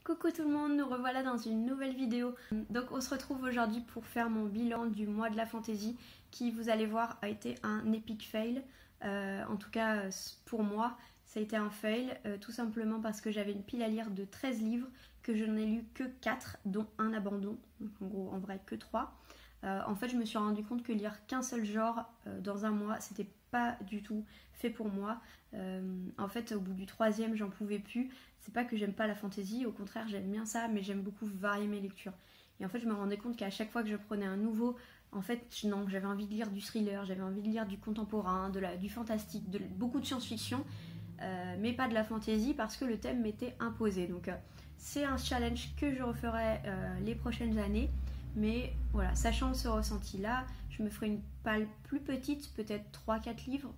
Coucou tout le monde, nous revoilà dans une nouvelle vidéo. Donc on se retrouve aujourd'hui pour faire mon bilan du mois de la fantasy qui, vous allez voir, a été un epic fail. En tout cas pour moi, ça a été un fail tout simplement parce que j'avais une pile à lire de 13 livres, que je n'en ai lu que 4, dont un abandon, donc en gros en vrai que 3. En fait je me suis rendu compte que lire qu'un seul genre dans un mois, c'était pas du tout fait pour moi. En fait au bout du 3e j'en pouvais plus. C'est pas que j'aime pas la fantasy, au contraire j'aime bien ça, mais j'aime beaucoup varier mes lectures. Et en fait je me rendais compte qu'à chaque fois que je prenais un nouveau, en fait non, j'avais envie de lire du thriller, j'avais envie de lire du contemporain, du fantastique, beaucoup de science-fiction, mais pas de la fantasy parce que le thème m'était imposé. Donc c'est un challenge que je referai les prochaines années. Mais voilà, sachant ce ressenti-là, je me ferai une palle plus petite, peut-être 3-4 livres,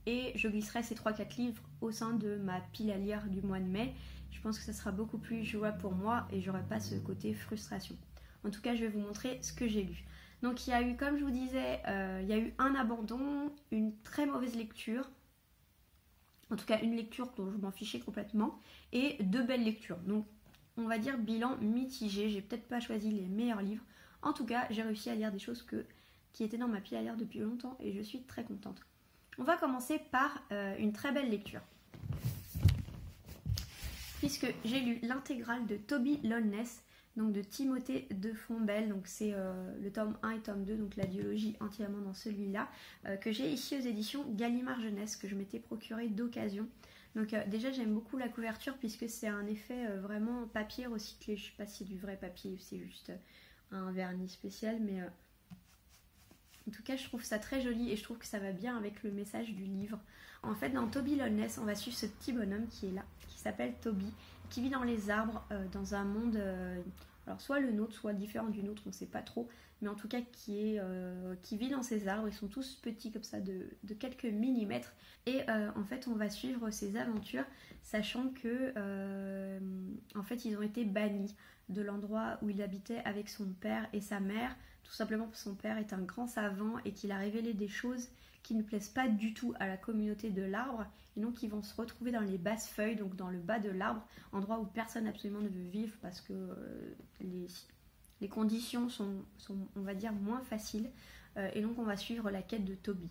et je glisserai ces 3-4 livres au sein de ma pile à lire du mois de mai. Je pense que ça sera beaucoup plus jouable pour moi et j'aurai pas ce côté frustration. En tout cas, je vais vous montrer ce que j'ai lu. Donc il y a eu, comme je vous disais, il y a eu un abandon, une très mauvaise lecture, en tout cas une lecture dont je m'en fichais complètement, et 2 belles lectures. Donc on va dire bilan mitigé, j'ai peut-être pas choisi les meilleurs livres. En tout cas, j'ai réussi à lire des choses qui étaient dans ma pile à lire depuis longtemps et je suis très contente. On va commencer par une très belle lecture. Puisque j'ai lu l'intégrale de Toby Loneliness, donc de Timothée de Fontbelle, donc c'est le tome 1 et tome 2, donc la dialogie entièrement dans celui-là, que j'ai ici aux éditions Gallimard Jeunesse, que je m'étais procuré d'occasion. Donc déjà j'aime beaucoup la couverture puisque c'est un effet vraiment papier recyclé. Je sais pas si c'est du vrai papier ou c'est juste un vernis spécial, mais en tout cas je trouve ça très joli et je trouve que ça va bien avec le message du livre. En fait dans Toby Loneliness on va suivre ce petit bonhomme qui est là, qui s'appelle Toby, qui vit dans les arbres dans un monde, alors soit le nôtre, soit différent du nôtre, on ne sait pas trop, mais en tout cas qui vit dans ces arbres. Ils sont tous petits comme ça de quelques millimètres et en fait on va suivre ses aventures, sachant que en fait ils ont été bannis de l'endroit où il habitait avec son père et sa mère, tout simplement parce que son père est un grand savant et qu'il a révélé des choses qui ne plaisent pas du tout à la communauté de l'arbre, et donc ils vont se retrouver dans les basses feuilles, donc dans le bas de l'arbre, endroit où personne absolument ne veut vivre parce que les conditions sont, on va dire, moins faciles, et donc on va suivre la quête de Toby.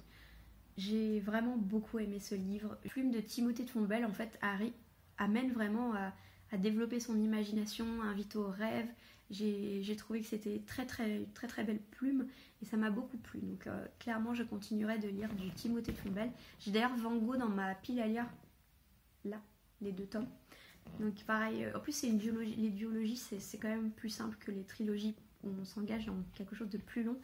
J'ai vraiment beaucoup aimé ce livre. Le plume de Timothée de Fontbelle en fait amène vraiment à développer son imagination, invite au rêve. J'ai trouvé que c'était très belle plume et ça m'a beaucoup plu. Donc clairement je continuerai de lire du Timothée de Fontbelle. J'ai d'ailleurs Van Gogh dans ma pile à lire, là, les 2 tomes. Donc pareil, en plus c'est une duologie. Les duologies c'est quand même plus simple que les trilogies où on s'engage dans quelque chose de plus long.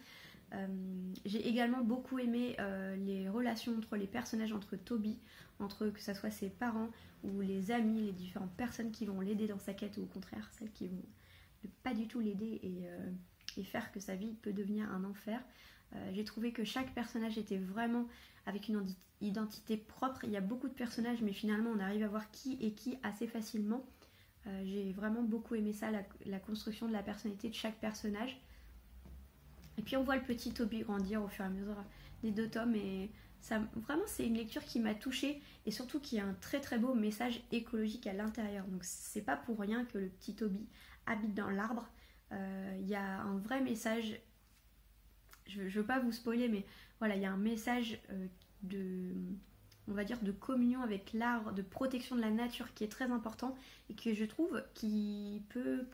J'ai également beaucoup aimé les relations entre les personnages, entre Toby, entre que ce soit ses parents ou les amis, les différentes personnes qui vont l'aider dans sa quête ou au contraire celles qui vont ne pas du tout l'aider et faire que sa vie peut devenir un enfer. J'ai trouvé que chaque personnage était vraiment avec une identité propre. Il y a beaucoup de personnages mais finalement on arrive à voir qui est qui assez facilement. J'ai vraiment beaucoup aimé ça, la construction de la personnalité de chaque personnage. Et puis on voit le petit Toby grandir au fur et à mesure des 2 tomes et ça, vraiment c'est une lecture qui m'a touchée et surtout qui a un très beau message écologique à l'intérieur. Donc c'est pas pour rien que le petit Toby habite dans l'arbre. Il y a un vrai message, je veux pas vous spoiler, mais voilà, il y a un message on va dire de communion avec l'arbre, de protection de la nature qui est très important et que je trouve qui peut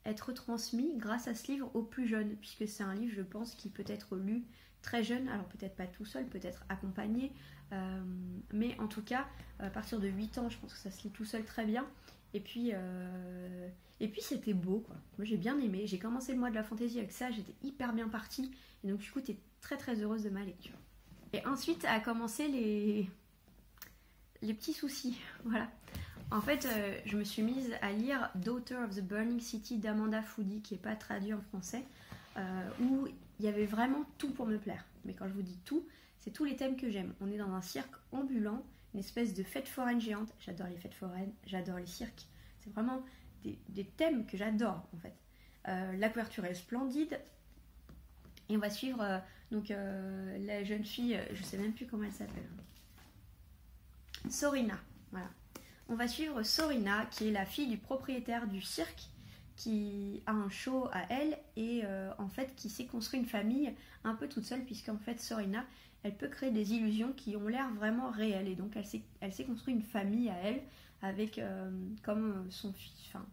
être transmis grâce à ce livre aux plus jeunes, puisque c'est un livre je pense qui peut être lu très jeune, alors peut-être pas tout seul, peut-être accompagné, mais en tout cas à partir de 8 ans je pense que ça se lit tout seul très bien. Et puis c'était beau quoi. Moi j'ai bien aimé, j'ai commencé le mois de la fantaisie avec ça, j'étais hyper bien partie et donc du coup j'étais très heureuse de ma lecture. Et ensuite a commencé les petits soucis, voilà. En fait, je me suis mise à lire Daughter of the Burning City d'Amanda Foody, qui n'est pas traduit en français, où il y avait vraiment tout pour me plaire. Mais quand je vous dis tout, c'est tous les thèmes que j'aime. On est dans un cirque ambulant, une espèce de fête foraine géante. J'adore les fêtes foraines, j'adore les cirques. C'est vraiment des thèmes que j'adore en fait. La couverture est splendide. Et on va suivre la jeune fille, je sais même plus comment elle s'appelle. Sorina, voilà. on va suivre Sorina, qui est la fille du propriétaire du cirque, qui a un show à elle et en fait qui s'est construit une famille un peu toute seule, puisqu'en fait Sorina, elle peut créer des illusions qui ont l'air vraiment réelles, et donc elle s'est construit une famille à elle avec comme son fils, enfin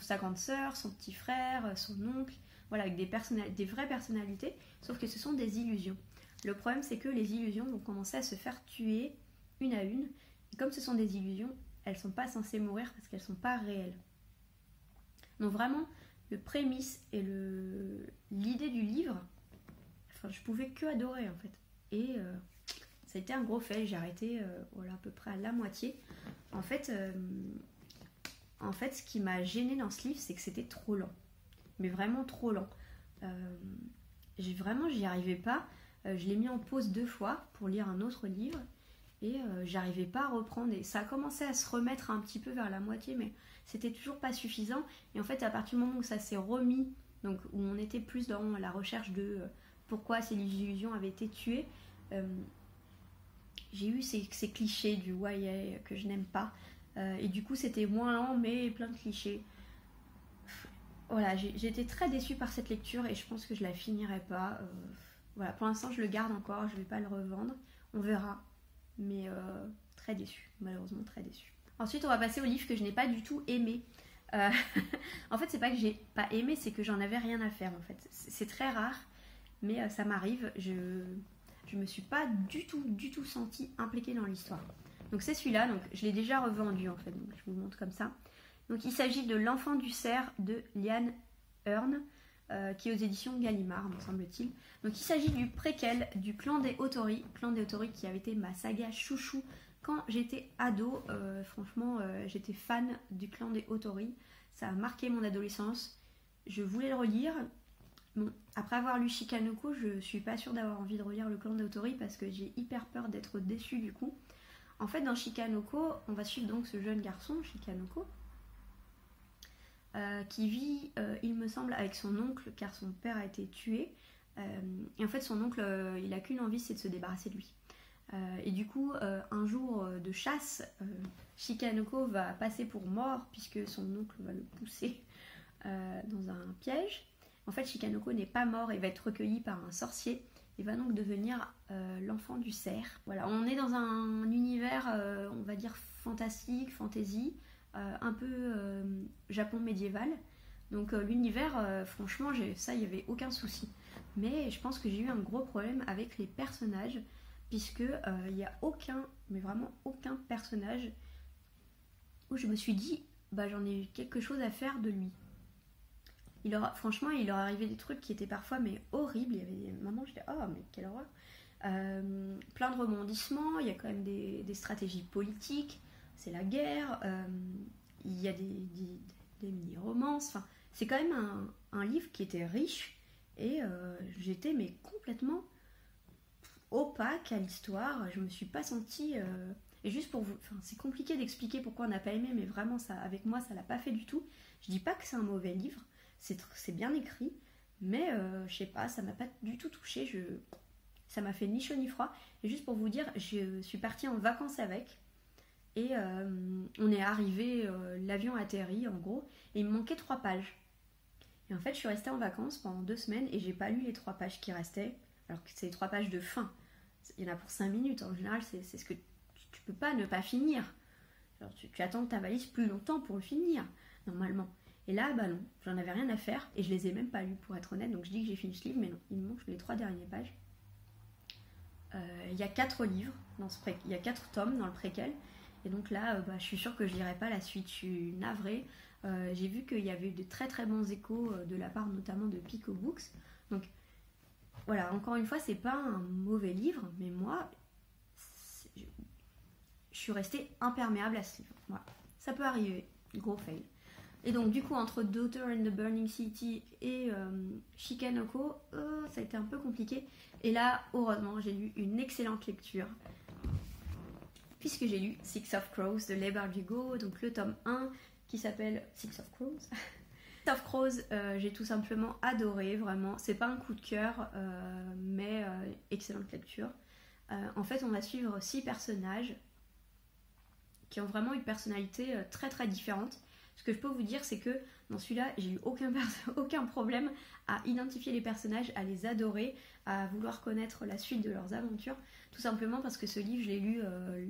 sa grande sœur, son petit frère, son oncle, voilà, avec des vraies personnalités, sauf que ce sont des illusions. Le problème, c'est que les illusions vont commencer à se faire tuer une à une, et comme ce sont des illusions, elles ne sont pas censées mourir parce qu'elles ne sont pas réelles. Donc vraiment, le prémisse et l'idée du livre, enfin, je pouvais que adorer en fait. Et ça a été un gros fail, j'ai arrêté voilà, à peu près à la moitié. En fait, ce qui m'a gênée dans ce livre, c'est que c'était trop lent. Mais vraiment trop lent. J'y arrivais pas. Je l'ai mis en pause 2 fois pour lire un autre livre. Et j'arrivais pas à reprendre. Et ça a commencé à se remettre un petit peu vers la moitié, mais c'était toujours pas suffisant. Et en fait, à partir du moment où ça s'est remis, donc où on était plus dans la recherche de pourquoi ces illusions avaient été tuées, j'ai eu ces clichés du YA que je n'aime pas. Et du coup, c'était moins lent, mais plein de clichés. Voilà, j'ai été très déçue par cette lecture et je pense que je la finirai pas. Voilà, pour l'instant, je le garde encore, je vais pas le revendre. On verra. Mais très déçue, malheureusement très déçue. Ensuite, on va passer au livre que je n'ai pas du tout aimé. En fait, c'est pas que j'ai pas aimé, c'est que j'en avais rien à faire en fait. C'est très rare, mais ça m'arrive. Je me suis pas du tout sentie impliquée dans l'histoire. Donc c'est celui-là, donc je l'ai déjà revendu en fait, donc je vous le montre comme ça. Donc il s'agit de L'Enfant du cerf de Liane Hearn, qui est aux éditions Gallimard, me semble-t-il. Donc il s'agit du préquel du Clan des Otori qui avait été ma saga chouchou quand j'étais ado. Franchement, j'étais fan du Clan des Otori. Ça a marqué mon adolescence. Je voulais le relire. Bon, après avoir lu Shikanoko, je suis pas sûre d'avoir envie de relire le Clan des Otori parce que j'ai hyper peur d'être déçue du coup. En fait, dans Shikanoko, on va suivre donc ce jeune garçon, Shikanoko, qui vit, il me semble, avec son oncle, car son père a été tué. Et en fait, son oncle, il a qu'une envie, c'est de se débarrasser de lui. Et du coup, un jour de chasse, Shikanoko va passer pour mort, puisque son oncle va le pousser dans un piège. En fait, Shikanoko n'est pas mort et va être recueilli par un sorcier. Il va donc devenir l'enfant du cerf. Voilà, on est dans un univers, on va dire, fantastique, fantasy, un peu Japon médiéval. Donc l'univers, franchement, ça, il n'y avait aucun souci. Mais je pense que j'ai eu un gros problème avec les personnages, puisque il n'y a aucun, mais vraiment aucun personnage où je me suis dit, bah j'en ai eu quelque chose à faire de lui. Franchement, il leur arrivait des trucs qui étaient parfois mais horribles. Il y avait des moments où j'étais, oh mais quelle horreur. Plein de rebondissements, il y a quand même des stratégies politiques, c'est la guerre, il y a des mini-romances, enfin, c'est quand même un livre qui était riche et j'étais mais complètement opaque à l'histoire, je me suis pas sentie... Et juste pour vous... Enfin, c'est compliqué d'expliquer pourquoi on n'a pas aimé, mais vraiment, ça, avec moi, ça l'a pas fait du tout. Je dis pas que c'est un mauvais livre, c'est bien écrit, mais je sais pas, ça m'a pas du tout touchée, ça m'a fait ni chaud ni froid. Et juste pour vous dire, je suis partie en vacances avec, et on est arrivé, l'avion a atterri en gros, et il me manquait 3 pages. Et en fait, je suis restée en vacances pendant 2 semaines, et j'ai pas lu les 3 pages qui restaient, alors que c'est les 3 pages de fin. Il y en a pour 5 minutes, en général, c'est ce que tu peux pas ne pas finir. Alors, tu attends ta valise plus longtemps pour le finir, normalement. Et là, bah non, j'en avais rien à faire, et je les ai même pas lus pour être honnête, donc je dis que j'ai fini ce livre, mais non, il me manque les 3 dernières pages. Il y a 4 livres, il y a 4 tomes dans le préquel, et donc là, je suis sûre que je lirai pas la suite, je suis navrée. J'ai vu qu'il y avait eu de très très bons échos de la part notamment de Pico Books, donc voilà, encore une fois, c'est pas un mauvais livre, mais moi, je suis restée imperméable à ce livre. Voilà, ça peut arriver, gros fail. Et donc du coup, entre Daughter in the Burning City et Shikanoko, ça a été un peu compliqué. Et là, heureusement, j'ai lu une excellente lecture, puisque j'ai lu Six of Crows de Leigh Bardugo, donc le tome 1 qui s'appelle Six of Crows. Six of Crows, j'ai tout simplement adoré, vraiment. C'est pas un coup de cœur, mais excellente lecture. En fait, on va suivre 6 personnages qui ont vraiment une personnalité très très différente. Ce que je peux vous dire, c'est que dans celui-là, j'ai eu aucun problème à identifier les personnages, à les adorer, à vouloir connaître la suite de leurs aventures. Tout simplement parce que ce livre, je l'ai lu,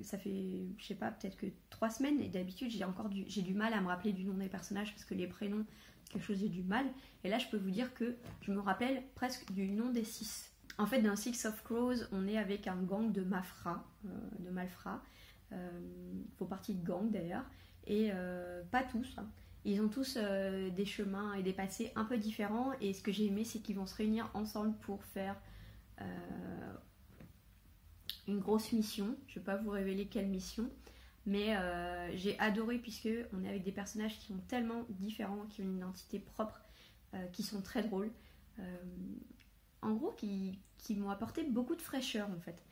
ça fait, je sais pas, peut-être que 3 semaines. Et d'habitude, j'ai du mal à me rappeler du nom des personnages parce que les prénoms, quelque chose, j'ai du mal. Et là, je peux vous dire que je me rappelle presque du nom des 6. En fait, dans Six of Crows, on est avec un gang de Malfrats. Font partie de gang d'ailleurs. Et pas tous, hein. Ils ont tous des chemins et des passés un peu différents, et ce que j'ai aimé, c'est qu'ils vont se réunir ensemble pour faire une grosse mission. Je ne vais pas vous révéler quelle mission, mais j'ai adoré, puisque on est avec des personnages qui sont tellement différents, qui ont une identité propre, qui sont très drôles, en gros qui m'ont apporté beaucoup de fraîcheur en fait.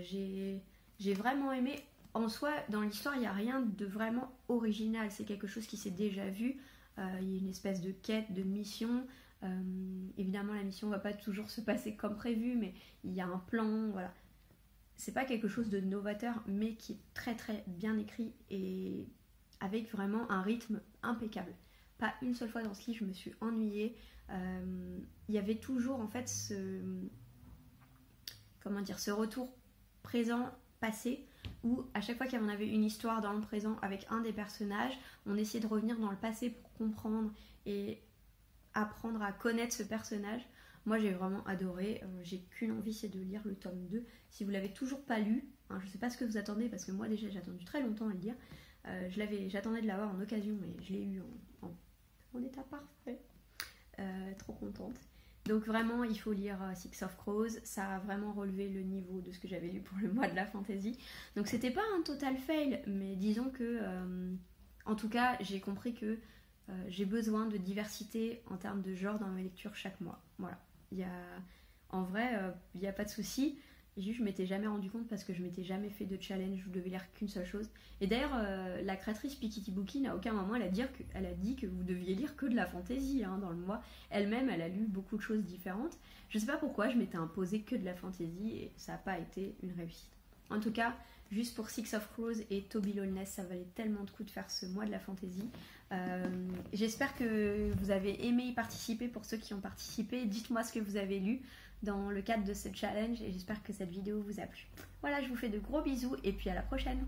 J'ai vraiment aimé. En soi, dans l'histoire, il n'y a rien de vraiment original. C'est quelque chose qui s'est déjà vu. Il y a une espèce de quête, de mission. Évidemment, la mission ne va pas toujours se passer comme prévu, mais il y a un plan. Voilà. C'est pas quelque chose de novateur, mais qui est très très bien écrit et avec vraiment un rythme impeccable. Pas une seule fois dans ce livre, je me suis ennuyée. Il y avait toujours en fait ce retour présent-passé, où à chaque fois qu'on avait une histoire dans le présent avec un des personnages, on essayait de revenir dans le passé pour comprendre et apprendre à connaître ce personnage. Moi j'ai vraiment adoré, j'ai qu'une envie, c'est de lire le tome 2. Si vous l'avez toujours pas lu, hein, je sais pas ce que vous attendez, parce que moi déjà j'ai attendu très longtemps à le lire. J'attendais de l'avoir en occasion, mais je l'ai eu en état parfait. Trop contente. Donc vraiment, il faut lire Six of Crows. Ça a vraiment relevé le niveau de ce que j'avais lu pour le mois de la fantasy. Donc c'était pas un total fail, mais disons que, en tout cas, j'ai compris que j'ai besoin de diversité en termes de genre dans mes lectures chaque mois. Voilà. En vrai, il n'y a pas de souci. Juste, je m'étais jamais rendu compte parce que je m'étais jamais fait de challenge, je devais lire qu'une seule chose. Et d'ailleurs, la créatrice Pikitty Bookin, à aucun moment elle a dit que vous deviez lire que de la fantasy, hein, dans le mois. Elle-même, elle a lu beaucoup de choses différentes. Je sais pas pourquoi je m'étais imposé que de la fantasy et ça n'a pas été une réussite. En tout cas, juste pour Six of Crows et Toby Lowness, ça valait tellement de coups de faire ce mois de la fantasy. J'espère que vous avez aimé y participer. Pour ceux qui ont participé, dites-moi ce que vous avez lu dans le cadre de ce challenge et j'espère que cette vidéo vous a plu. Voilà, je vous fais de gros bisous et puis à la prochaine.